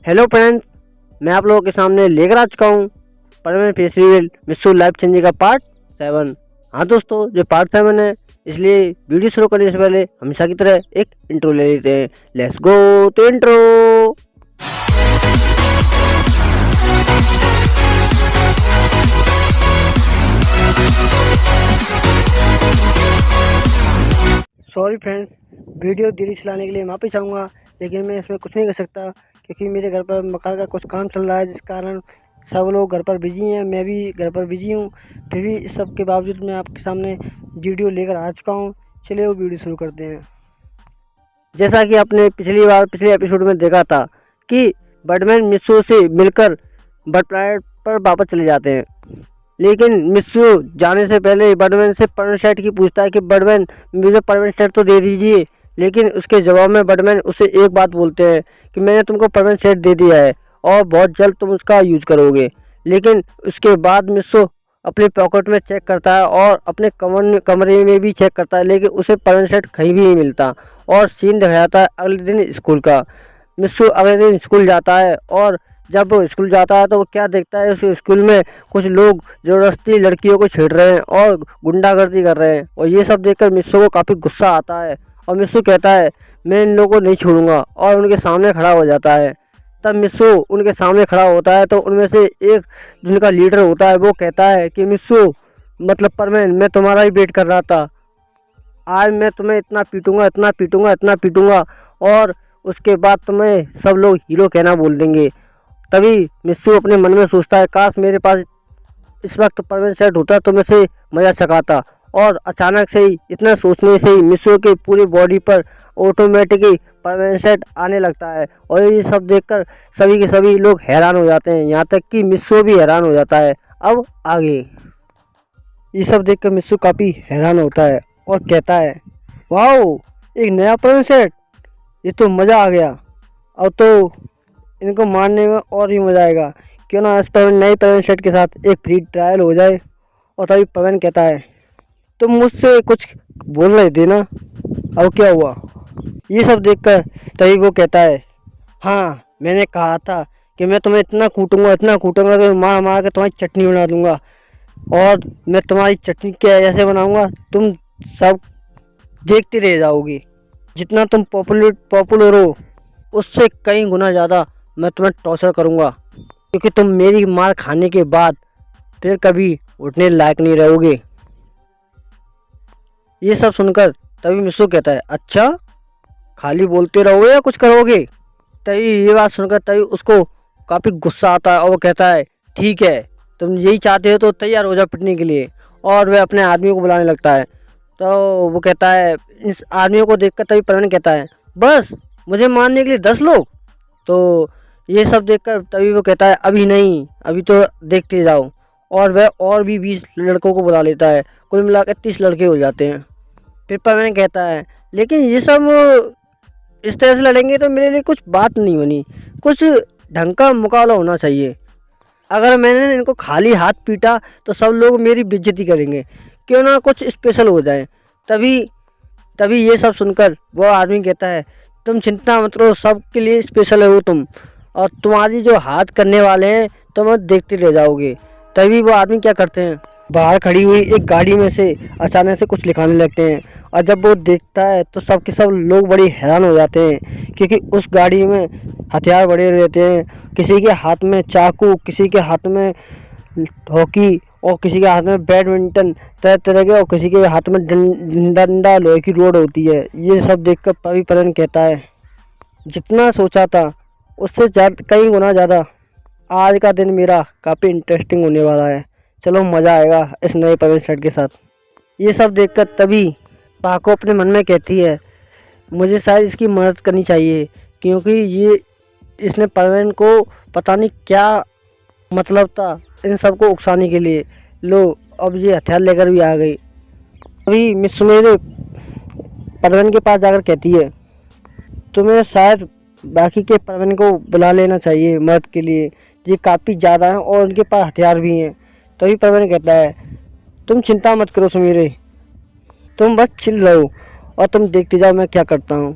Hello friends, मैं आप लोगों के सामने लेकर आ चुका हूँ परमानेंट फेस रिवील मिस्सू लाइफ चेंजिंग का पार्ट 7। हाँ दोस्तों, जो पार्ट 7 है, इसलिए वीडियो शुरू करने से पहले हमेशा की तरह एक इंट्रो ले लेते हैं। लेट्स गो तो इंट्रो। सॉरी फ्रेंड्स, वीडियो धीरे चलाने के लिए माफ़ी चाहूँगा, लेकिन मैं इसमें कुछ नहीं कर सकता क्योंकि मेरे घर पर मकान का कुछ काम चल रहा है, जिस कारण सब लोग घर पर बिजी हैं। मैं भी घर पर बिजी हूँ, फिर भी इस सब के बावजूद मैं आपके सामने वीडियो लेकर आ चुका हूँ। चलिए वो वीडियो शुरू करते हैं। जैसा कि आपने पिछले एपिसोड में देखा था कि बर्डमैन मिस्सू से मिलकर बर्ड प्लैनेट पर वापस चले जाते हैं, लेकिन मिस्सू जाने से पहले बर्डमैन से परमानेंट सेट की पूछता है कि बर्डमैन मुझे परमानेंट सेट तो दे दीजिए। लेकिन उसके जवाब में बर्डमैन उसे एक बात बोलते हैं कि मैंने तुमको परमानेंट सेट दे दिया है और बहुत जल्द तुम उसका यूज़ करोगे। लेकिन उसके बाद मिस्सू अपने पॉकेट में चेक करता है और अपने कमरे में भी चेक करता है, लेकिन उसे परमानेंट सेट कहीं भी नहीं मिलता। और सीन दिखाया जाता है अगले दिन स्कूल का। मिस्सू अगले दिन स्कूल जाता है और जब वो स्कूल जाता है तो वो क्या देखता है, उस स्कूल में कुछ लोग ज़बरदस्ती लड़कियों को छेड़ रहे हैं और गुंडागर्दी कर रहे हैं। और ये सब देखकर मिस्सू को काफ़ी गुस्सा आता है और मिस्सू कहता है मैं इन लोगों को नहीं छोड़ूंगा, और उनके सामने खड़ा हो जाता है। तब मिस्सू उनके सामने खड़ा होता है तो उनमें से एक जिनका लीडर होता है वो कहता है कि मिस्सू मतलब परमैन, मैं तुम्हारा ही वेट कर रहा था। आज मैं तुम्हें इतना पीटूंगा, इतना पीटूंगा, इतना पीटूंगा, और उसके बाद तुम्हें सब लोग हीरो कहना बोल देंगे। तभी मिस्सू अपने मन में सोचता है काश मेरे पास इस वक्त परमानेंट सेट होता तो मैं से मजा चकाता। और अचानक से ही इतना सोचने से ही मिस्सू के पूरी बॉडी पर ऑटोमेटिकली परमानेंट सेट आने लगता है। और ये सब देखकर सभी के सभी लोग हैरान हो जाते हैं, यहाँ तक कि मिस्सू भी हैरान हो जाता है। अब आगे ये सब देखकर मिस्सू काफ़ी हैरान होता है और कहता है वाओ, एक नया परमानेंट सेट, ये तो मज़ा आ गया। अब तो इनको मारने में और भी मज़ा आएगा। क्यों ना इस नए परमानेंट सेट के साथ एक फ्री ट्रायल हो जाए। और तभी पवन कहता है तुम मुझसे कुछ बोल रहे थे ना, अब क्या हुआ? ये सब देखकर तभी वो कहता है हाँ, मैंने कहा था कि मैं तुम्हें इतना कूटूंगा, इतना कूटूंगा कि मार मार के तुम्हारी चटनी बना दूंगा। और मैं तुम्हारी चटनी क्या ऐसे बनाऊंगा तुम सब देखते रह जाओगे। जितना तुम पॉपुलर हो उससे कई गुना ज़्यादा मैं तुम्हें टॉर्चर करूंगा, क्योंकि तुम मेरी मार खाने के बाद फिर कभी उठने लायक नहीं रहोगे। ये सब सुनकर तभी मिस्सू कहता है अच्छा, खाली बोलते रहोगे या कुछ करोगे? तभी ये बात सुनकर तभी उसको काफ़ी गुस्सा आता है और वो कहता है ठीक है, तुम यही चाहते हो तो तैयार हो जाओ पिटने के लिए। और वह अपने आदमियों को बुलाने लगता है। तो वो कहता है, इस आदमियों को देखकर तभी परवीन कहता है बस मुझे मारने के लिए 10 लोग? तो ये सब देखकर तभी वो कहता है अभी नहीं, अभी तो देखते जाओ। और वह और भी 20 लड़कों को बुला लेता है। कुल मिलाकर 30 लड़के हो जाते हैं। फिर परवीन कहता है लेकिन ये सब इस तरह से लड़ेंगे तो मेरे लिए कुछ बात नहीं बनी, कुछ ढंग का मुकाबला होना चाहिए। अगर मैंने इनको खाली हाथ पीटा तो सब लोग मेरी बेइज्जती करेंगे, क्यों ना कुछ स्पेशल हो जाए। तभी ये सब सुनकर वो आदमी कहता है तुम चिंता मत करो, सबके लिए स्पेशल है वो तुम, और तुम्हारी जो हाथ करने वाले हैं तुम देखते रह जाओगे। तभी वो आदमी क्या करते हैं, बाहर खड़ी हुई एक गाड़ी में से अचानक से कुछ लिखाने लगते हैं। और जब वो देखता है तो सब के सब लोग बड़ी हैरान हो जाते हैं, क्योंकि उस गाड़ी में हथियार बड़े रहते हैं। किसी के हाथ में चाकू, किसी के हाथ में हॉकी, और किसी के हाथ में बैडमिंटन तरह तरह के, और किसी के हाथ में डंडा लोहे की रोड होती है। ये सब देखकर पवी परन कहता है जितना सोचा था उससे कई गुना ज़्यादा आज का दिन मेरा काफ़ी इंटरेस्टिंग होने वाला है। चलो मज़ा आएगा इस नए परमानेंट सेट के साथ। ये सब देखकर तभी पाको अपने मन में कहती है मुझे शायद इसकी मदद करनी चाहिए, क्योंकि इसने परवीन को पता नहीं क्या मतलब था इन सबको उकसाने के लिए। लो अब ये हथियार लेकर भी आ गई। अभी मिस मेरे परवीन के पास जाकर कहती है तुम्हें शायद बाकी के परवीन को बुला लेना चाहिए मदद के लिए, ये काफ़ी ज़्यादा हैं और उनके पास हथियार भी हैं। तभी परवीन कहता है तुम चिंता मत करो सुमीरे, तुम बस चिल रहो और तुम देखते जाओ मैं क्या करता हूँ।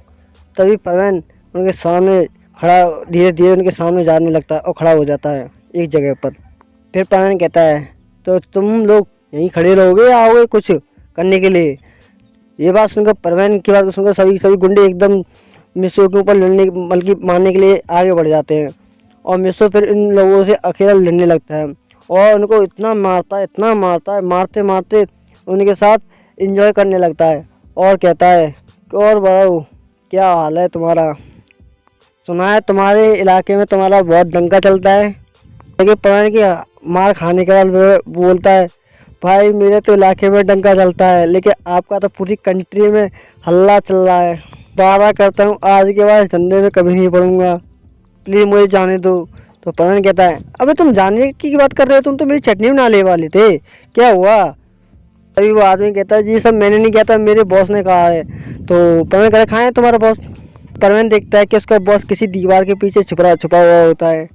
तभी परवीन उनके सामने खड़ा धीरे धीरे उनके सामने जाने लगता है और खड़ा हो जाता है एक जगह पर। फिर परवीन कहता है तो तुम लोग यहीं खड़े रहोगे या आओगे कुछ करने के लिए? ये बात सुनकर, परवीन की बात सुनकर सभी गुंडे एकदम मिस्सू के ऊपर लड़ने बल्कि मारने के लिए आगे बढ़ जाते हैं। और मिस्सू फिर इन लोगों से अकेला लड़ने लगता है और उनको इतना मारता है, मारते मारते उनके साथ एंजॉय करने लगता है और कहता है और बताओ क्या हाल है तुम्हारा? सुना है तुम्हारे इलाके में तुम्हारा बहुत डंका चलता है। लेकिन परवीन की मार खाने के बाद वो बोलता है भाई मेरे तो इलाके में डंका चलता है, लेकिन आपका तो पूरी कंट्री में हल्ला चल रहा है। वादा करता हूँ आज के बाद इस धंधे में कभी नहीं पड़ूंगा, प्लीज़ मुझे जाने दो। तो परवीन कहता है अबे तुम जाने की बात कर रहे हो, तुम तो मेरी चटनी बनाने वाले थे, क्या हुआ? अभी वो आदमी कहता है जी सब मैंने नहीं किया था, मेरे बॉस ने कहा है। तो परवीन कहता है कहाँ है तुम्हारा बॉस? परवीन देखता है कि उसका बॉस किसी दीवार के पीछे छुपा हुआ होता है।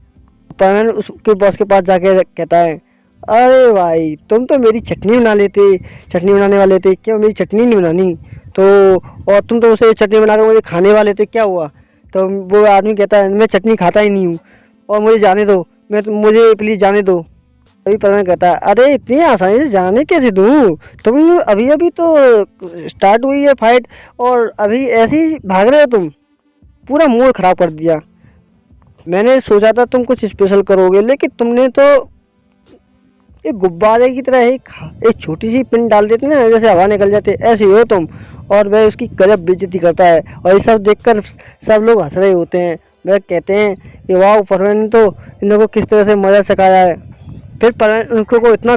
परवीन उसके बॉस के पास जाके कहता है अरे भाई तुम तो मेरी चटनी बनाने वाले थे, क्यों मेरी चटनी नहीं बनानी? तो और तुम तो उसे चटनी बनाकर मुझे खाने वाले थे, क्या हुआ? तो वो आदमी कहता है मैं चटनी खाता ही नहीं हूँ और मुझे जाने दो, मुझे प्लीज़ जाने दो। तभी परवीन कहता है अरे इतनी आसानी से जाने कैसे दूँ? तुम अभी तो स्टार्ट हुई है फाइट और अभी ऐसे ही भाग रहे हो, तुम पूरा मूड ख़राब कर दिया। मैंने सोचा था तुम कुछ स्पेशल करोगे, लेकिन तुमने तो एक गुब्बारे की तरह एक छोटी सी पिन डाल देते ना, जैसे हवा निकल जाती है, ऐसे हो तुम। और वह उसकी गजब बेइज्जती करता है और ये सब देखकर सब लोग हंस रहे होते हैं। वह कहते हैं कि वाह परवीन ने तो इन लोगों को किस तरह से मजा सिखाया है। फिर परवीन उनको को इतना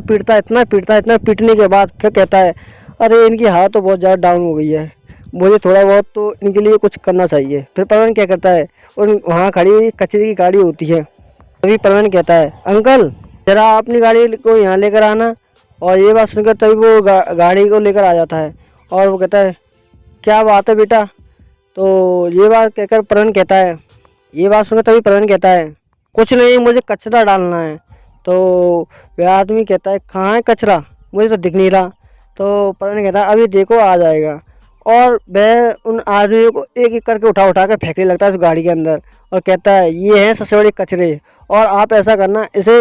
पीटने के बाद फिर कहता है अरे इनकी हालत तो बहुत ज़्यादा डाउन हो गई है, मुझे थोड़ा बहुत तो इनके लिए कुछ करना चाहिए। फिर परवीन क्या करता है, और वहाँ खड़ी कचरे की गाड़ी होती है। तभी परवीन कहता है अंकल जरा अपनी गाड़ी को यहाँ लेकर आना। और ये बात सुनकर तभी वो गाड़ी को लेकर आ जाता है और वो कहता है क्या बात है बेटा? तो ये बात कहकर परवीन कहता है, ये बात सुनकर तभी परवीन कहता है कुछ नहीं, मुझे कचरा डालना है। तो वह आदमी कहता है कहाँ है कचरा, मुझे तो दिख नहीं रहा। तो परवीन कहता है अभी देखो आ जाएगा। और वह उन आदमियों को एक एक करके उठा के फेंकने लगता है उस गाड़ी के अंदर और कहता है ये है सबसे बड़े कचरे, और आप ऐसा करना इसे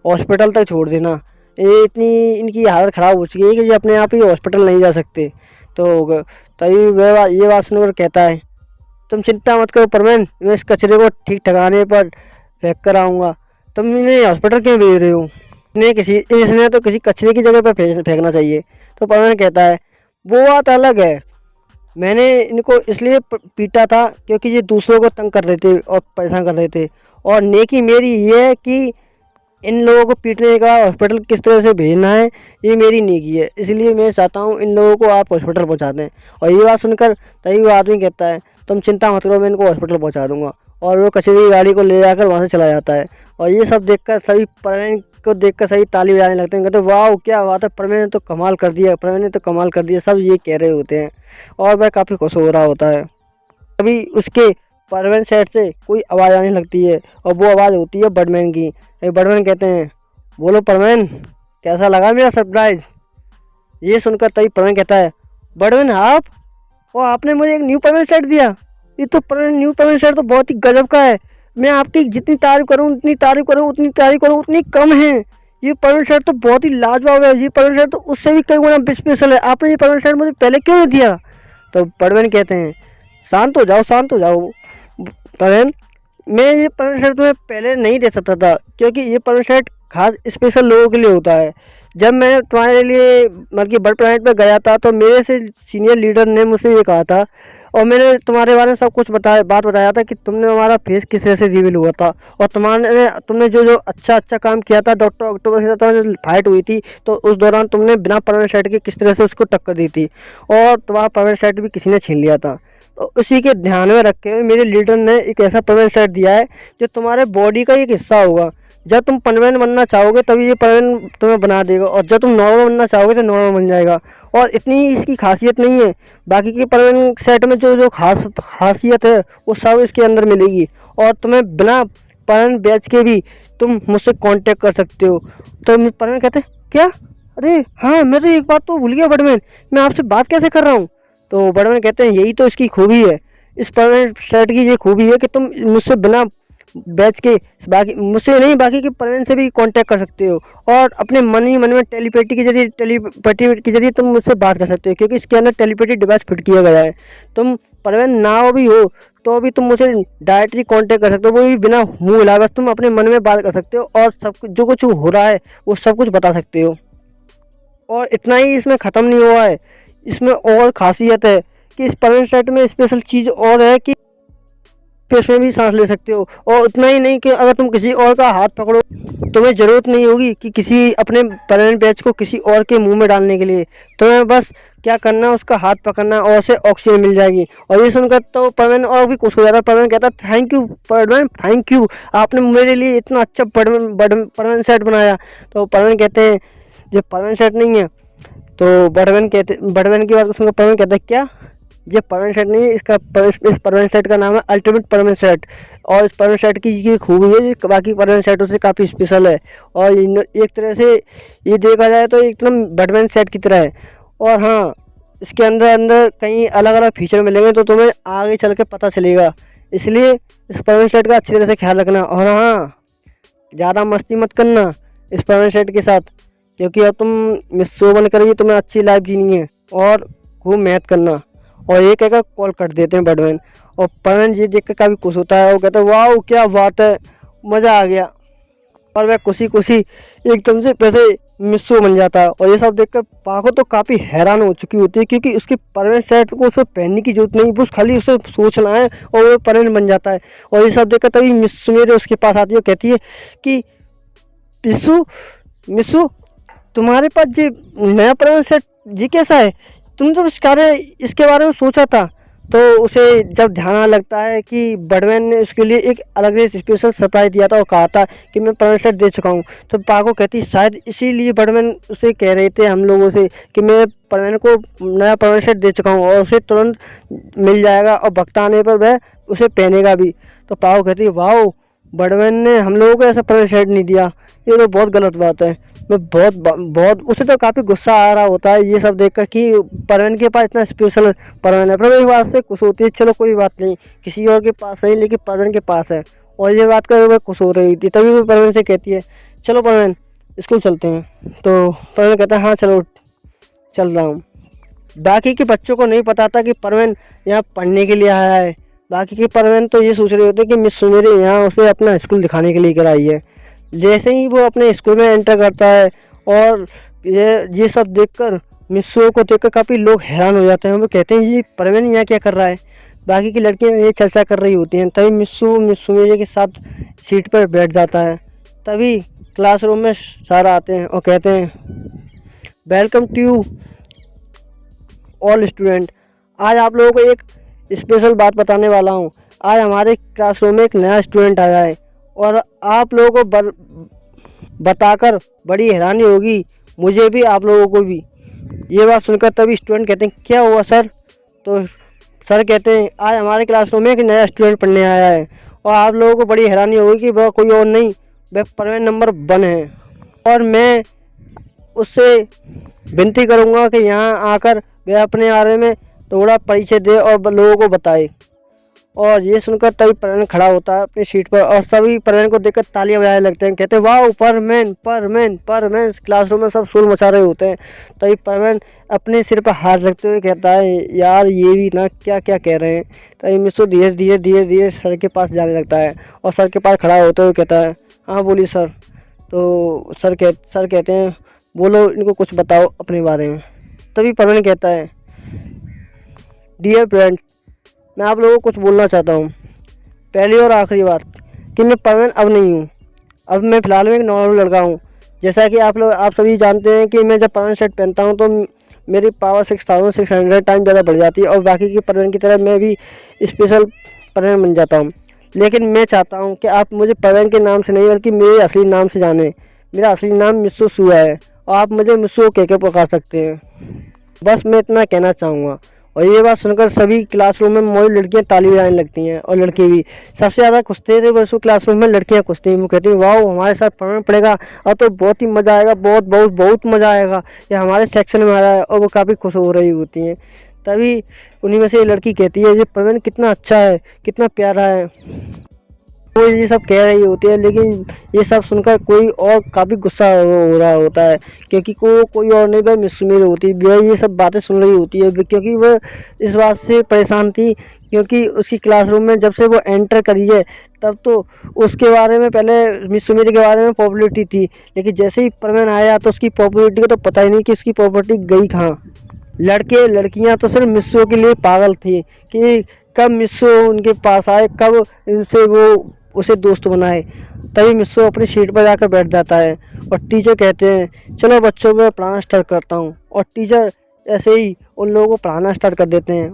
हॉस्पिटल तक छोड़ देना, ये इतनी इनकी हालत ख़राब हो चुकी है कि ये अपने आप ही हॉस्पिटल नहीं जा सकते। तो तभी वह ये बात सुनकर कहता है तुम चिंता मत करो परवीन, मैं इस कचरे को ठीक ठिकाने पर फेंक कर आऊँगा। तुम इन्हें हॉस्पिटल क्यों भेज रहे हो? इसने तो किसी कचरे की जगह पर फेंकना चाहिए। तो परवीन कहता है वो बात अलग है, मैंने इनको इसलिए पीटा था क्योंकि ये दूसरों को तंग कर रहे थे और परेशान कर रहे थे, और नेकी मेरी ये है कि इन लोगों को पीटने का हॉस्पिटल किस तरह से भेजना है, ये मेरी नेकी है, इसलिए मैं चाहता हूँ इन लोगों को आप हॉस्पिटल पहुँचा दें। और ये बात सुनकर तभी वो आदमी कहता है तुम चिंता मत करो, मैं इनको हॉस्पिटल पहुँचा दूँगा। और वो कचरे की गाड़ी को ले जाकर वहाँ से चला जाता है। और ये सब देखकर सभी परवीन को देखकर सभी ताली बजाने लगते हैं, कहते वाह क्या बात है, परवीन ने तो कमाल कर दिया, परवीन ने तो कमाल कर दिया, सब ये कह रहे होते हैं। और वह काफ़ी खुश हो रहा होता है। तभी उसके परवीन साइड से कोई आवाज़ आने लगती है और वो आवाज़ होती है बर्डमैन की। बर्डमैन कहते हैं बोलो परवीन कैसा लगा मेरा सरप्राइज़? ये सुनकर तभी परवीन कहता है बर्डमैन आप, और आपने मुझे एक न्यू परवीन सेट दिया, ये तो न्यू परवीन सेट तो बहुत ही गजब का है। मैं आपकी जितनी तारीफ करूँ उतनी कम है। ये परवीन सेट तो बहुत ही लाजवाब है, ये परवीन सेट तो उससे भी कई गुना स्पेशल है, आपने ये परवीन सेट मुझे पहले क्यों नहीं दिया? तो परवीन कहते हैं शांत हो जाओ परवीन, मैं ये परवीन सेट तुम्हें पहले नहीं दे सकता था क्योंकि ये परवीन सेट खास स्पेशल लोगों के लिए होता है। जब मैं तुम्हारे लिए मतलब कि बर्ड प्लानट पर गया था तो मेरे से सीनियर लीडर ने मुझसे ये कहा था और मैंने तुम्हारे बारे में सब कुछ बताया था कि तुमने हमारा फेस किस तरह से रिवील हुआ था, और तुमने जो अच्छा काम किया था डॉक्टर ऑक्टोपस के साथ जो फाइट हुई थी, तो उस दौरान तुमने बिना परमानेंट सेट के किस तरह से उसको टक्कर दी थी और तुम्हारा परमानेंट सेट भी किसी ने छीन लिया था। तो उसी के ध्यान में रखते हुए मेरे लीडर ने एक ऐसा परमानेंट सेट दिया है जो तुम्हारे बॉडी का एक हिस्सा होगा। जब तुम परमानेंट बनना चाहोगे तभी ये परमानेंट तुम्हें बना देगा, और जब तुम नॉर्मल बनना चाहोगे तो नॉर्मल बन जाएगा। और इतनी इसकी खासियत नहीं है, बाकी के परमानेंट सेट में जो खासियत है वो सब इसके अंदर मिलेगी, और तुम्हें बिना परमानेंट बैच के भी तुम मुझसे कांटेक्ट कर सकते हो। तो परमानेंट कहते क्या, अरे हाँ मैं तो एक बात तो भूल गया बर्डमैन, मैं आपसे बात कैसे कर रहा हूँ? तो बर्डमैन कहते हैं यही तो इसकी खूबी है, इस परमानेंट सेट की ये खूबी है कि तुम मुझसे बिना बैच के बाकी मुझसे नहीं बाकी के परमानेंट से भी कांटेक्ट कर सकते हो और अपने मन ही मन में टेलीपैथी के जरिए तुम मुझसे बात कर सकते हो, क्योंकि इसके अंदर टेलीपैथी डिवाइस फिट किया गया है। तुम परमानेंट ना हो भी हो तो भी तुम मुझसे डायरेक्टली कांटेक्ट कर सकते हो, वो भी बिना मुंह हिलाए, बस तुम अपने मन में बात कर सकते हो और सब कुछ जो कुछ हो रहा है वो सब कुछ बता सकते हो। और इतना ही इसमें ख़त्म नहीं हुआ है, इसमें और खासियत है कि इस परमानेंट सेट में स्पेशल चीज़ और है कि इसमें भी सांस ले सकते हो। और उतना ही नहीं कि अगर तुम किसी और का हाथ पकड़ो तुम्हें ज़रूरत नहीं होगी कि किसी अपने परमानेंट बैच को किसी और के मुंह में डालने के लिए, तुम्हें बस क्या करना है उसका हाथ पकड़ना और उसे ऑक्सीजन मिल जाएगी। और ये सुनकर तो परमानेंट और भी खुश हो जाता है। परमानेंट कहता thank you permanent, thank you, आपने मेरे लिए इतना अच्छा परमानेंट सेट बनाया। तो परमानेंट कहते हैं ये परमानेंट सेट नहीं है। तो बड़वन की बात सुनकर परमानेंट कहता है क्या, ये परमानेंट सेट नहीं है, इस परमानेंट सेट का नाम है अल्टीमेट परमानेंट सेट। और इस परमानेंट सेट की ये खूबी है ये बाकी परमानेंट सेटों से काफ़ी स्पेशल है। और एक तरह से ये देखा जाए तो एकदम बैटमैन सेट की तरह है। और हाँ, इसके अंदर कई अलग अलग फीचर मिलेंगे तो तुम्हें आगे चल के पता चलेगा, इसलिए इस परमानेंट सेट का अच्छी तरह से ख्याल रखना। और हाँ, ज़्यादा मस्ती मत करना इस परमानेंट सेट के साथ, क्योंकि अब तुम मिस शो बनकर भी तुम्हें अच्छी लाइफ जीनी है। और खूब मेहनत करना। और ये कहकर कॉल कर देते हैं बैटमैन। और परमानेंट ये देख कर काफ़ी खुश होता है, वो कहता है वाह क्या बात है, मज़ा आ गया। और वह खुशी एकदम से पैसे मिस्सो बन जाता है। और ये सब देखकर पाको तो काफ़ी हैरान हो चुकी होती है, क्योंकि उसके परमानेंट सेट को उसे पहनने की जरूरत नहीं, बस खाली उसे सोचना है और वो परमानेंट बन जाता है। और ये सब देखकर तभी मिस सुमेर उसके पास आती है और कहती है कि मिस्सू तुम्हारे पास ये नया परमानेंट सेट जी कैसा है, तुमने तो इसके बारे में सोचा था। तो उसे जब ध्यान लगता है कि बड़मैन ने उसके लिए एक अलग से स्पेशल सरप्राइज दिया था और कहा था कि मैं परमानेंट सेट दे चुका हूँ, तो पाको कहती शायद इसीलिए बड़मैन उसे कह रहे थे हम लोगों से कि मैं बड़मैन को नया परमानेंट सेट दे चुका हूँ और उसे तुरंत मिल जाएगा और वक्त आने पर वह उसे पहनेगा भी। तो पाको कहती है वाह, बड़मैन ने हम लोगों को ऐसा परमानेंट सेट नहीं दिया, ये तो बहुत गलत बात है। मैं बहुत उसे तो काफ़ी गुस्सा आ रहा होता है ये सब देखकर कि परवीन के पास इतना स्पेशल परवीन है। पर इस बात से खुश होती है, चलो कोई बात नहीं, किसी और के पास नहीं लेकिन परवीन के पास है। और ये बात कर वह खुश हो रही थी, तभी वो परवीन से कहती है चलो परवीन स्कूल चलते हैं। तो परवीन कहता है हाँ चलो चल रहा हूँ। बाकी के बच्चों को नहीं पता था कि परवीन यहाँ पढ़ने के लिए आया है। बाकी के परवीन तो ये सोच रहे होते कि मिस सुमेरी यहाँ उसे अपना स्कूल दिखाने के लिए कराई है। जैसे ही वो अपने स्कूल में एंटर करता है और ये सब देखकर मिस्सू को देखकर काफ़ी लोग हैरान हो जाते हैं। वो कहते हैं ये परवीन यहाँ क्या कर रहा है। बाकी की लड़कियाँ ये चर्चा कर रही होती हैं। तभी मिस्सू मेरे के साथ सीट पर बैठ जाता है। तभी क्लासरूम में सर आते हैं और कहते हैं welcome to you all student, आज आप लोगों को एक स्पेशल बात बताने वाला हूँ। आज हमारे क्लासरूम में एक नया स्टूडेंट आया है और आप लोगों को बताकर बड़ी हैरानी होगी, मुझे भी आप लोगों को भी। ये बात सुनकर तभी स्टूडेंट कहते हैं क्या हुआ सर। तो सर कहते हैं आज हमारे क्लासरूम में एक नया स्टूडेंट पढ़ने आया है और आप लोगों को बड़ी हैरानी होगी कि वह कोई और नहीं, वह परवीन नंबर 1 है। और मैं उससे विनती करूँगा कि यहाँ आकर वह अपने बारे में थोड़ा परिचय दे और लोगों को बताए। और ये सुनकर तभी परवीन खड़ा होता है अपनी सीट पर और सभी परवीन को देखकर तालियां बजाने लगते हैं, कहते हैं वाह परवीन परवीन परवीन। क्लासरूम में सब शोर मचा रहे होते हैं। तभी परवीन अपने सिर पर हाथ रखते हुए कहता है यार ये भी ना क्या क्या कह रहे हैं। तभी मिस्सू धीरे धीरे सर के पास जाने लगता है और सर के पास खड़ा होते हुए कहता है हाँ बोलिए सर। तो सर कहते हैं बोलो इनको कुछ बताओ अपने बारे में। तभी परवीन कहता है डियर फ्रेंड्स, मैं आप लोगों को कुछ बोलना चाहता हूँ। पहली और आखिरी बात कि मैं परवीन अब नहीं हूँ, अब मैं फ़िलहाल में एक नॉर्मल लड़का हूँ। जैसा कि आप सभी जानते हैं कि मैं जब परवीन सेट पहनता हूँ तो मेरी पावर 6600 टाइम ज़्यादा बढ़ जाती है और बाकी की परवीन की तरह मैं भी स्पेशल परवीन बन जाता हूँ। लेकिन मैं चाहता हूँ कि आप मुझे परवीन के नाम से नहीं बल्कि मेरे असली नाम से जानें। मेरा असली नाम मिस्सू सुआ है और आप मुझे मिस्सू कह के पुकार सकते हैं। बस मैं इतना कहना चाहूँगा। और ये बात सुनकर सभी क्लासरूम में मौजूद लड़कियां ताली बजाने लगती हैं और लड़के भी। सबसे ज़्यादा खुश थे बस क्लासरूम में लड़कियां खुश थी। वो कहती हैं वाह हमारे साथ पढ़ना पड़ेगा और तो बहुत ही मज़ा आएगा, बहुत मज़ा आएगा, ये हमारे सेक्शन में आ रहा है। और वो काफ़ी खुश हो रही होती हैं। तभी उन्हीं में से ये लड़की कहती है ये प्रवीण कितना अच्छा है, कितना प्यारा है। वो ये सब कह रही होती है, लेकिन ये सब सुनकर कोई और काफ़ी गुस्सा हो रहा होता है, क्योंकि कोई और नहीं भाई मिस मेरी होती है, वह ये सब बातें सुन रही होती है, क्योंकि वह इस बात से परेशान थी, क्योंकि उसकी क्लासरूम में जब से वो एंटर करी है तब तो उसके बारे में पहले मिस सुमेरी के बारे में पॉपुलरिटी थी, लेकिन जैसे ही प्रवीण आया तो उसकी पॉपुलरिटी का तो पता ही नहीं कि उसकी पॉपुलरिटी गई कहाँ। लड़के लड़कियां तो सिर्फ मिस्सू के लिए पागल थी कि कब मिस्सू उनके पास आए, कब इनसे वो उसे दोस्त बनाए। तभी मिस्सू अपनी सीट पर जाकर बैठ जाता है और टीचर कहते हैं चलो बच्चों मैं पढ़ाना स्टार्ट करता हूँ, और टीचर ऐसे ही उन लोगों को पढ़ाना स्टार्ट कर देते हैं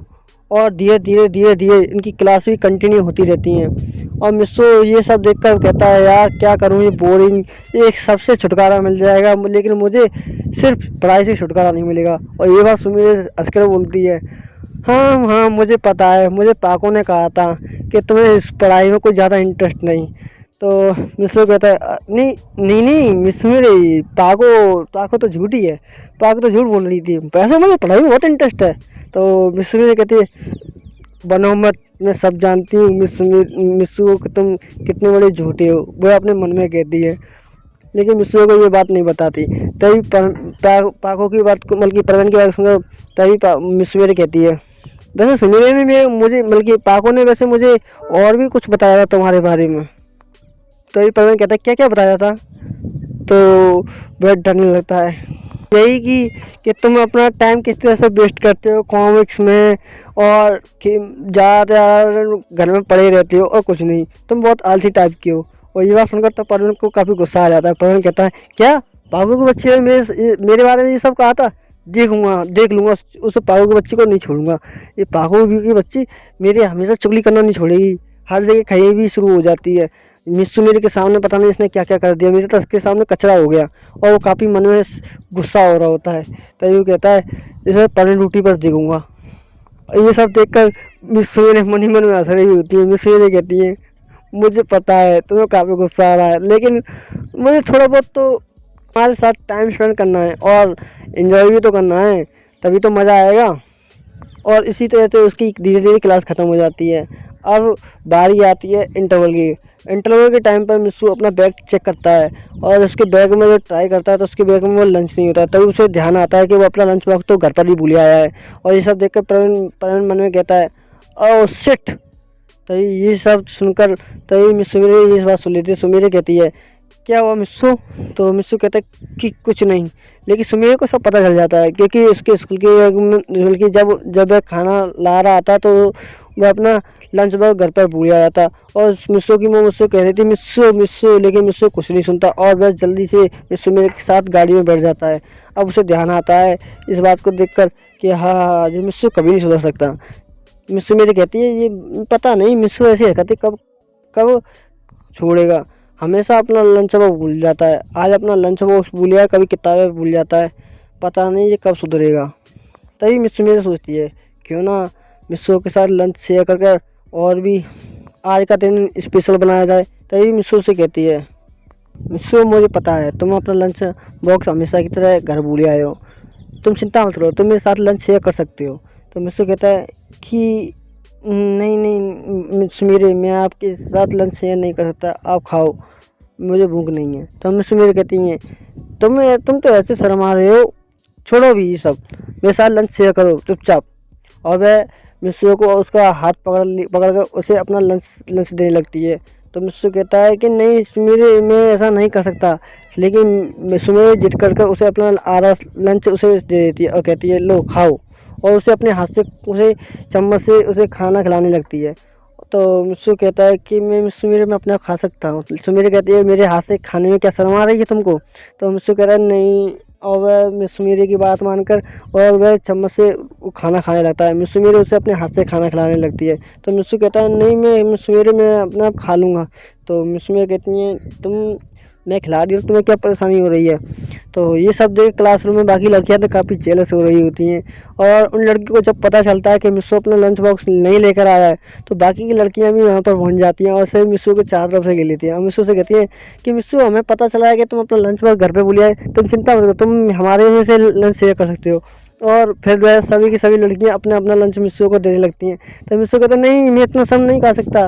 और धीरे धीरे इनकी क्लास भी कंटिन्यू होती रहती हैं। और मिस्सू ये सब देखकर कहता है यार क्या करूँ, ये बोरिंग, एक सबसे छुटकारा मिल जाएगा लेकिन मुझे सिर्फ पढ़ाई से छुटकारा नहीं मिलेगा। और ये बात सुमिर हंसकर बोलती है हाँ हाँ मुझे पता है, मुझे पाको ने कहा था कि तुम्हें इस पढ़ाई में कोई ज़्यादा इंटरेस्ट नहीं। तो मिस्सू कहता है नहीं नहीं नहीं मिस मेरी पाको तो झूठी है, पाको तो झूठ बोल रही थी, वैसे मुझे पढ़ाई में बहुत इंटरेस्ट है। तो मिस्सू मेरी कहती है बनो मत, मैं सब जानती हूँ मिस्सू को तुम कितने बड़े झूठे हो, वो अपने मन में कहती है, लेकिन मिस्सू को ये बात नहीं बताती। तभी पाको की बात को बल्कि प्रवीण की बात सुनकर तभी मिस्सू मेरी कहती है वैसे सुमेर ने भी मुझे बल्कि पाको ने वैसे मुझे और भी कुछ बताया था तुम्हारे बारे में। तभी प्रवीण कहता है क्या क्या बताया था। तो वह डरने लगता है यही कि तुम अपना टाइम किस तरह से वेस्ट करते हो कॉमिक्स में, और कि ज़्यादा घर में पड़े रहते हो और कुछ नहीं, तुम बहुत आलसी टाइप की हो। और ये बात सुनकर तो प्रवीण को काफ़ी गुस्सा आ जाता है। प्रवीण कहता है क्या पागल के बच्चे ने मेरे बारे में ये सब कहा था, देख लूँगा उस पागल के बच्चे को नहीं छोड़ूंगा। ये पागल की बच्ची मेरे हमेशा चुगली करना नहीं छोड़ेगी, हर जगह खई भी शुरू हो जाती है। मिस्सू मेरे के सामने पता नहीं इसने क्या क्या कर दिया, मेरे तो इसके सामने कचरा हो गया, और वो काफ़ी मन में गुस्सा हो रहा होता है। तभी वो कहता है इसे पढ़ने ड्यूटी पर देखूंगा। ये सब देखकर मिस्सू मेरे मन ही मन में हंस रही होती है। मिस्सू मेरे कहती है मुझे पता है तुम्हें काफ़ी गुस्सा आ रहा है, लेकिन मुझे थोड़ा बहुत तो हमारे साथ टाइम स्पेंड करना है और इन्जॉय भी तो करना है, तभी तो मज़ा आएगा। और इसी तरह से उसकी धीरे धीरे क्लास ख़त्म हो जाती है। अब बारी आती है इंटरवल की। इंटरवल के टाइम पर मिस्सू अपना बैग चेक करता है और उसके बैग में जो ट्राई करता है तो उसके बैग में वो लंच नहीं होता है। तभी उसे ध्यान आता है कि वो अपना लंच बॉक्स तो घर पर ही भूल आया है। और ये सब देखकर प्रवीण मन में कहता है ओह शिट। तभी ये सब सुनकर तभी मिस्सू मेरी ये बात सुन लेती है। सुमेरी कहती है क्या हुआ मिस्सू। तो मिस्सू कहता है कि कुछ नहीं, लेकिन सुमेरी को सब पता चल जाता है, क्योंकि उसके स्कूल के बल्कि जब वह खाना ला रहा था तो वह अपना लंच बॉक्स घर पर भूल आया था। और मिस्सू की माँ मुझसे कह रही थी मिस्सू, लेकिन मिस्सू कुछ नहीं सुनता और वह जल्दी से मिस्सू मेरे साथ गाड़ी में बैठ जाता है। अब उसे ध्यान आता है इस बात को देखकर कि हाँ ये मिस्सू कभी नहीं सुधर सकता। मिस्सू मेरी कहती है ये पता नहीं मिस्सू ऐसी हरकतें कब छोड़ेगा, हमेशा अपना लंच बॉक्स भूल जाता है, आज अपना लंच बॉक्स भूल गया, कभी किताबें भूल जाता है, पता नहीं ये कब सुधरेगा। तभी मिस्सू मेरी सोचती है क्यों ना मिस्सू के साथ लंच शेयर कर और भी आज का दिन स्पेशल बनाया जाए। तभी मिस्सू से कहती है मिस्सू मुझे पता है तुम अपना लंच बॉक्स हमेशा की तरह घर भूले आए हो, तुम चिंता मत करो, तुम मेरे साथ लंच शेयर कर सकते हो। तो मिस्सू कहता है कि नहीं सुमेरी मैं आपके साथ लंच शेयर नहीं कर सकता, आप खाओ मुझे भूख नहीं है। तो सुमेरी कहती हैं तुम तो ऐसे शर्मा रहे हो, छोड़ो भी ये सब, मेरे साथ लंच शेयर करो चुपचाप। और वह मिस्सू को उसका हाथ पकड़ कर उसे अपना लंच देने लगती है। तो मिस्सू कहता है कि नहीं सुमेरी मैं ऐसा नहीं कर सकता, लेकिन सुमेरी जिद कर उसे अपना आधा लंच उसे दे देती है और कहती है लो खाओ, और उसे अपने हाथ से उसे चम्मच से उसे खाना खिलाने लगती है। तो मिस्सू कहता है कि मैं सुमेरी मैं अपने आप खा सकता हूँ। सुमेरी कहती है मेरे हाथ से खाने में क्या शर्म आ रही है तुमको। तो मिस्सू कहता है नहीं, और वह मिस्सू मेरी की बात मानकर और वह चम्मच से खाना खाने लगता है। मिस्सू मेरी उसे अपने हाथ से खाना खिलाने लगती है। तो मिस्सू कहता है नहीं मैं मिस्सू मेरी मैं अपने आप खा लूँगा। तो मिस्सू मेरी कहती हैं मैं खिला रही हूँ, तुम्हें क्या परेशानी हो रही है। तो ये सब देख क्लासरूम में बाकी लड़कियां तो काफ़ी जेलस हो रही होती हैं। और उन लड़कियों को जब पता चलता है कि मिस्सू अपना लंच बॉक्स नहीं लेकर आया है तो बाकी की लड़कियां भी वहाँ पर पहुँच जाती हैं और सभी मिस्सू को चारों तरफ से घेर लेती हैं। और मिस्सू से कहती है कि मिस्सू हमें पता चला है कि तुम अपना लंच बॉक्स घर पर भूल आए, तुम चिंता मत करो, तुम हमारे में से लंच शेयर कर सकते हो। और फिर जो है सभी की सभी लड़कियां अपना अपना लंच मिस्सू को देने लगती हैं। तो मिस्सू कहता है नहीं मैं इतना सब नहीं खा सकता।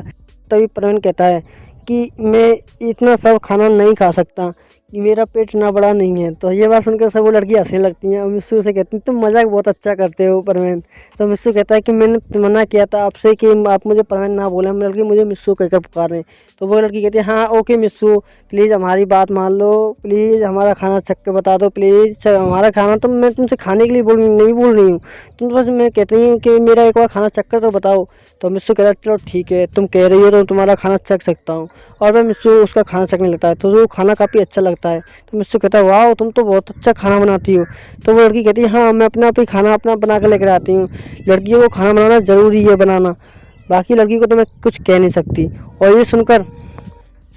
तभी प्रवीण कहता है कि मैं इतना सब खाना नहीं खा सकता, कि मेरा पेट इतना बड़ा नहीं है। तो ये बात सुनकर सब वो लड़की हंसने लगती हैं और मिस्सू से कहती हैं तुम मजाक बहुत अच्छा करते हो प्रवीण। तो मिस्सू कहता है कि मैंने मना किया था आपसे कि आप मुझे प्रवीण ना बोलें, लड़की मुझे मिस्सू कहकर पुकार रहे हैं। तो वो लड़की कहती है हाँ ओके मिस्सू, प्लीज़ हमारी बात मान लो, प्लीज़ हमारा खाना छक के बता दो, प्लीज़ हमारा खाना। तो मैं तुमसे खाने के लिए नहीं बोल रही हूँ, तुम तो बस मैं कहती हूँ कि मेरा एक बार खाना चख कर तो बताओ। तो मिस्सू कहता है चलो ठीक है तुम कह रही हो तो तुम्हारा खाना चख सकता हूँ। और वह मिस्सू उसका खाना चखने लगता है तो वो खाना काफ़ी अच्छा लगता है। तो मिस्सू कहता है वाह तुम तो बहुत अच्छा खाना बनाती हो। तो वो लड़की कहती है हाँ मैं अपना आप ही खाना अपना बना कर लेकर आती हूँ, लड़कियों को खाना बनाना ज़रूरी है बनाना, बाकी लड़की को तो मैं कुछ कह नहीं सकती। और ये सुनकर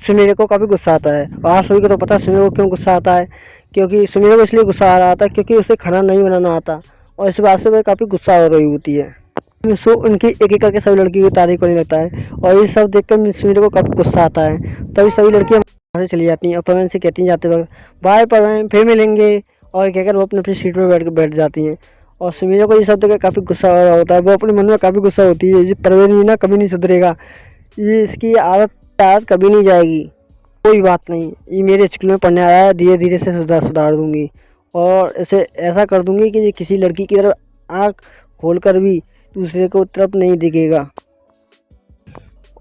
सुमीर को काफ़ी गुस्सा आता है। और आप सभी को तो पता है सुमीर को क्यों गुस्सा आता है, क्योंकि सुमीर को इसलिए गुस्सा आ रहा था क्योंकि उसे खाना नहीं बनाना आता, और इस बात से वह काफ़ी गुस्सा हो रही होती है। सो उनकी एक एक करके सभी लड़की की तारीफ करने लगता है और ये सब देखकर सुमीर को काफ़ी गुस्सा आता है। तभी सभी लड़कियां वहाँ से चली जाती हैं और प्रवीण से कहती हैं जाते वक्त बाय प्रवीण फिर मिलेंगे, और कहकर वो अपनी अपनी सीट पर बैठ जाती हैं। और सुमीर को ये सब देखकर काफ़ी गुस्सा हो रहा होता है, वो अपने मन में काफ़ी गुस्सा होती है ये प्रवीण भी ना कभी नहीं सुधरेगा, ये इसकी आदत कभी नहीं जाएगी। कोई बात नहीं, ये मेरे स्कूल में पढ़ने आया है, धीरे धीरे से सुधार दूंगी और इसे ऐसा कर दूंगी कि ये किसी लड़की की तरफ आँख खोलकर भी दूसरे को तरफ नहीं दिखेगा।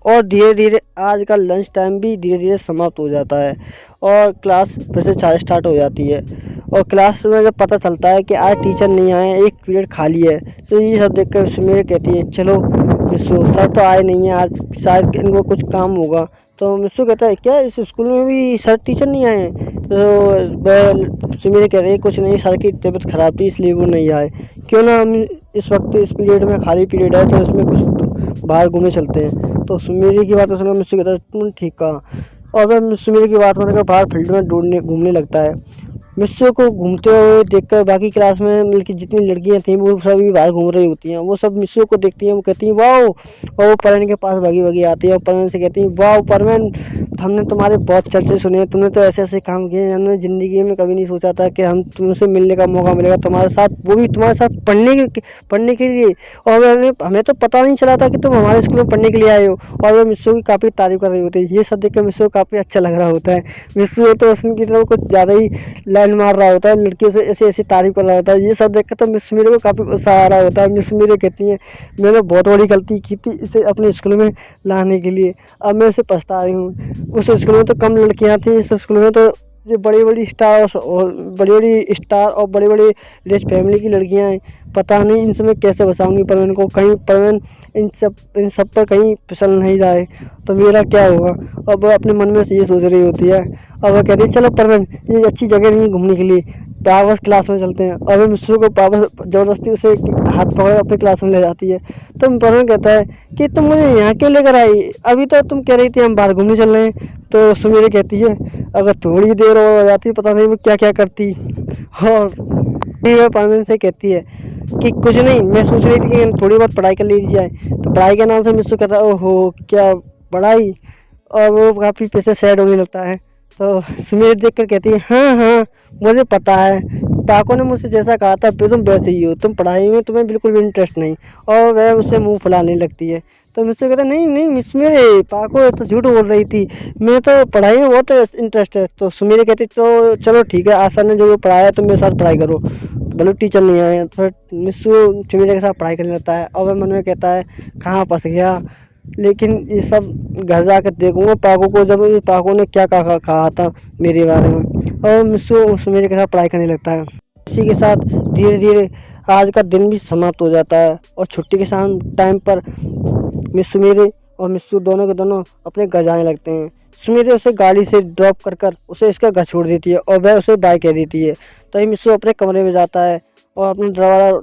और धीरे धीरे आज का लंच टाइम भी धीरे धीरे समाप्त हो जाता है और क्लास फिर से स्टार्ट हो जाती है। और क्लास में जब पता चलता है कि आज टीचर नहीं आए, एक पीरियड खाली है, तो ये सब देखकर सुमीर कहती है चलो मिस्सू सर तो आए नहीं है आज, शायद इनको कुछ काम होगा। तो मिस्सू कहता है क्या इस स्कूल में भी सर टीचर नहीं आए हैं? तो सुमीर कहते हैं कुछ नहीं, सर की तबीयत खराब थी इसलिए वो नहीं आए, क्यों ना हम इस वक्त इस पीरियड में खाली पीरियड है तो इसमें कुछ बाहर घूमने चलते हैं। तो सुमीर की बात सुनकर मिस्सू कहता है तुमने ठीक कहा, और वह सुमीर की बात मानकर बाहर फील्ड में घूमने लगता है। मिस्सू को घूमते हुए देखकर बाकी क्लास में मतलब कि जितनी लड़कियां थीं वो सभी बाहर घूम रही होती हैं, वो सब मिस्सू को देखती हैं, वो कहती हैं वाओ, और वो परवीन के पास भागी भागी आती है और परवीन से कहती हैं वाओ परवीन हमने तुम्हारे बहुत चर्चे सुने, तुमने तो ऐसे ऐसे काम किए हमने ज़िंदगी में कभी नहीं सोचा था कि हम तुमसे मिलने का मौका मिलेगा तुम्हारे साथ, वो भी तुम्हारे साथ पढ़ने के लिए। और हमें तो पता नहीं चला था कि तुम हमारे स्कूल में पढ़ने के लिए आए हो। और वह मिस्सू की काफ़ी तारीफ कर रही होती है। ये सब देख कर मिस्सू को काफ़ी अच्छा लग रहा होता है। मिस्सू तो उसकी तरफ कुछ ज़्यादा ही लाइन मार रहा होता है, लड़कियों से ऐसे ऐसी तारीफ कर रहा होता है। ये सब देख कर तो मिस मीरा को काफ़ी गुस्सा आ रहा होता है। मिस मीरा कहती हैं मैंने बहुत बड़ी गलती की थी इसे अपने स्कूल में लाने के लिए, अब मैं इसे पछता रही हूँ। उस स्कूल में तो कम लड़कियाँ थी, इस स्कूल में तो ये बड़ी बड़ी स्टार और बड़ी बड़ी रिच फैमिली की लड़कियां हैं, पता नहीं इन समय कैसे बचाऊंगी परवीन को, कहीं परवीन इन सब पर कहीं फिसल नहीं जाए तो मेरा क्या होगा। अब वह अपने मन में से ये सोच रही होती है। अब वह कहती है चलो परवीन ये अच्छी जगह नहीं है घूमने के लिए, वापस क्लास में चलते हैं। और वह मिस्सू को वापस ज़बरदस्ती उसे हाथ पकड़ अपनी क्लास में ले जाती है। तो परवीन कहता है कि तुम मुझे यहाँ क्यों लेकर आई, अभी तो तुम कह रही थी हम बाहर घूमने चल रहे हैं। तो सुमीरा कहती है अगर थोड़ी देर और हो जाती पता नहीं वो क्या क्या करती। और फिर वह परवीन से कहती है कि कुछ नहीं, मैं सोच रही थी कि थोड़ी बहुत पढ़ाई कर ली जाए। तो पढ़ाई के नाम से मिस्सू कहता है ओहो क्या पढ़ाई, और वो काफ़ी पीछे सैड होने लगता है। तो सुमीर देख कर कहती है हाँ हाँ मुझे पता है, पाको ने मुझसे जैसा कहा था तुम वैसे ही हो, तुम पढ़ाई में तुम्हें बिल्कुल भी इंटरेस्ट नहीं। और वह उससे मुंह फुलाने लगती है। तो मुझसे कहता नहीं नहीं मिस मेरे पाको तो झूठ बोल रही थी, मैं तो पढ़ाई में बहुत इंटरेस्ट है। तो सुमीर कहती तो चलो ठीक है, आशा ने जो पढ़ाया तुम मेरे साथ पढ़ाई करो, भले टीचर नहीं आए। फिर मिस्सू सुमीर के साथ पढ़ाई करने लगता है और वह मन में कहता है कहाँ फंस गया, लेकिन ये सब घर जाकर देखूंगा पाको को, जब पाको ने क्या कहा था मेरे बारे में। और मिस्सू सुमीर के साथ पढ़ाई करने लगता है। इसी के साथ धीरे धीरे आज का दिन भी समाप्त हो जाता है और छुट्टी के टाइम पर मिस सुमीर और मिस्सू दोनों के दोनों अपने घर जाने लगते हैं। सुमीर उसे गाड़ी से ड्रॉप कर उसे इसका घर छोड़ देती है और वह उसे बाय कह देती है। तभी मिस्सू अपने कमरे में जाता है और अपना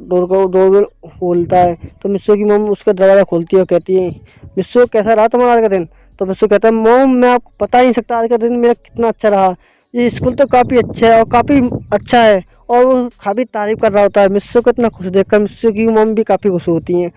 डोर खोलता है। तो मिस्सू की मम उसका दरवाज़ा खोलती है और कहती है मिस्सू कैसा रहा तुम्हारा आज का दिन। तो मिस्सू कहता है मॉम मैं आपको बता नहीं सकता आज का दिन मेरा कितना अच्छा रहा, ये स्कूल तो काफ़ी अच्छा है और काफ़ी अच्छा है। और वो काफ़ी तारीफ़ कर रहा होता है। मिस्सू को इतना खुश देखकर मिस्सू की मम भी काफ़ी खुश होती हैं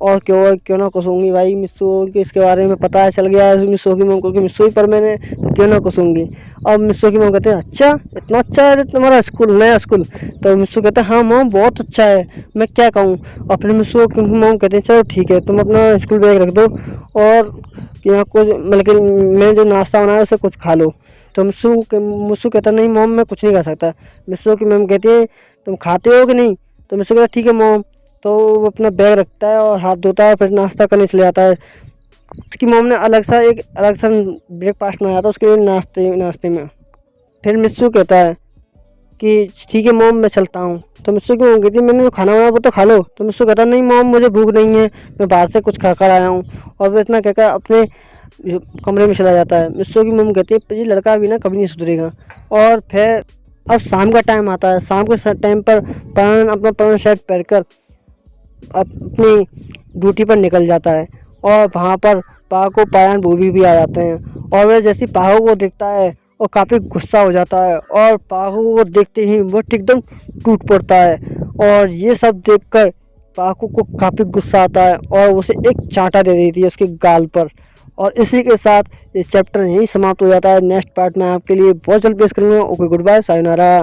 और क्यों ना कुसूंगी भाई, मिस्सू की इसके बारे में पता है चल गया है मिस्सू की मम को कि मिस्सू ही पर मैंने, तो क्यों ना कुसूंगी। और मिस्सू की मम कहते हैं अच्छा इतना अच्छा है तुम्हारा स्कूल, नया स्कूल। तो मिस्सू कहते हैं हाँ मम बहुत अच्छा है, मैं क्या कहूँ। और फिर मिस्सू की मम कहते हैं चलो ठीक है तुम अपना स्कूल बैग रख दो और यहाँ कुछ मतलब कि मैंने जो नाश्ता बनाया उसे कुछ खा लो। तो मिस्सू कहता नहीं मॉम मैं कुछ नहीं खा सकता। मिस्सू की मम कहती है तुम खाते हो कि नहीं। तो मिस्सू कहता ठीक है मॉम। तो वो अपना बैग रखता है और हाथ धोता है, फिर नाश्ता करने चले जाता है। उसकी मॉम ने अलग सा ब्रेकफास्ट बनाया था उसके नाश्ते नाश्ते में। फिर मिस्सू कहता है कि ठीक है मॉम मैं चलता हूँ। तो मिस्सू की मॉम कहती है मैंने जो खाना बनाया वो तो खा लो। तो मिस्सू कहता नहीं मॉम मुझे भूख नहीं है, मैं बाहर से कुछ खा कर आया हूँ। और वो इतना कहकर अपने कमरे में चला जाता है। मिस्सू की मॉम कहती है ये लड़का भी ना कभी नहीं सुधरेगा। और फिर अब शाम का टाइम आता है। शाम के टाइम पर पायन अपना पायन शर्ट पहनकर अपनी ड्यूटी पर निकल जाता है। और वहाँ पर पाको पायन बूबी भी आ जाते हैं और वह जैसे पाहो को देखता है और काफ़ी गुस्सा हो जाता है और पाहो को देखते ही वो एकदम टूट पड़ता है। और ये सब देखकर पाको को काफ़ी गुस्सा आता है और उसे एक चांटा दे देती है उसके गाल पर। और इसी के साथ ये चैप्टर यहीं समाप्त हो जाता है। नेक्स्ट पार्ट में आपके लिए बहुत जल्द पेश करूँगा। Okay good bye sayonara.